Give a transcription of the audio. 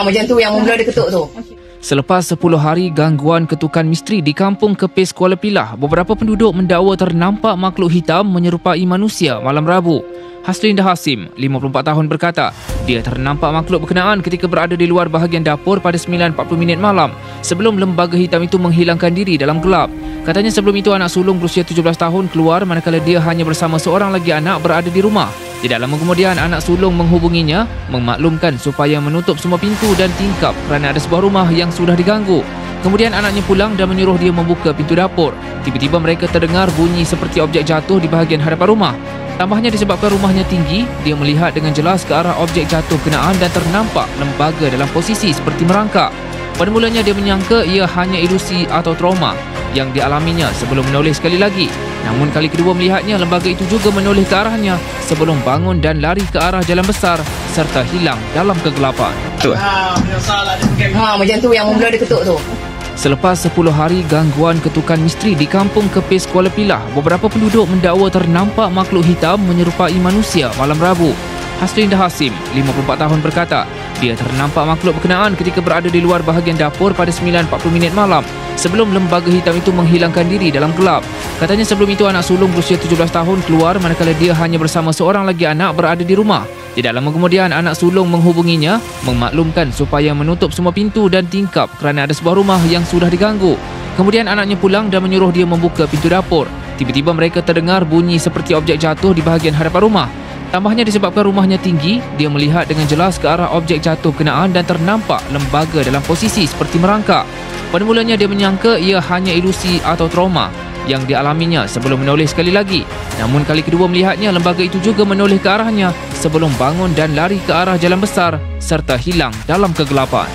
Macam tu yang mula dia ketuk tu. Selepas 10 hari gangguan ketukan misteri di kampung Kepis, Kuala Pilah, beberapa penduduk mendakwa ternampak makhluk hitam menyerupai manusia malam Rabu. Haslinda Hasim, 54 tahun berkata, dia ternampak makhluk berkenaan ketika berada di luar bahagian dapur pada 9.40 malam sebelum lembaga hitam itu menghilangkan diri dalam gelap. Katanya sebelum itu anak sulung berusia 17 tahun keluar manakala dia hanya bersama seorang lagi anak berada di rumah. Tidak lama kemudian anak sulung menghubunginya memaklumkan supaya menutup semua pintu dan tingkap kerana ada sebuah rumah yang sudah diganggu. Kemudian anaknya pulang dan menyuruh dia membuka pintu dapur. Tiba-tiba mereka terdengar bunyi seperti objek jatuh di bahagian hadapan rumah. Tambahnya disebabkan rumahnya tinggi, dia melihat dengan jelas ke arah objek jatuh kenaan dan ternampak lembaga dalam posisi seperti merangkak. Pada mulanya dia menyangka ia hanya ilusi atau trauma yang dialaminya sebelum menoleh sekali lagi. Namun kali kedua melihatnya, lembaga itu juga menoleh ke arahnya sebelum bangun dan lari ke arah jalan besar serta hilang dalam kegelapan. Macam tu yang mula dia ketuk tu. Selepas 10 hari gangguan ketukan misteri di kampung Kepis, Kuala Pilah, beberapa penduduk mendakwa ternampak makhluk hitam menyerupai manusia malam Rabu. Haslinda Hasim, 54 tahun berkata, dia ternampak makhluk berkenaan ketika berada di luar bahagian dapur pada 9.40 malam sebelum lembaga hitam itu menghilangkan diri dalam gelap. Katanya sebelum itu anak sulung berusia 17 tahun keluar manakala dia hanya bersama seorang lagi anak berada di rumah. Tidak lama kemudian anak sulung menghubunginya memaklumkan supaya menutup semua pintu dan tingkap kerana ada sebuah rumah yang sudah diganggu. Kemudian anaknya pulang dan menyuruh dia membuka pintu dapur. Tiba-tiba mereka terdengar bunyi seperti objek jatuh di bahagian hadapan rumah. Tambahnya disebabkan rumahnya tinggi, dia melihat dengan jelas ke arah objek jatuh kenaan dan ternampak lembaga dalam posisi seperti merangkak. Pada mulanya dia menyangka ia hanya ilusi atau trauma yang dialaminya sebelum menoleh sekali lagi. Namun kali kedua melihatnya, lembaga itu juga menoleh ke arahnya sebelum bangun dan lari ke arah jalan besar serta hilang dalam kegelapan.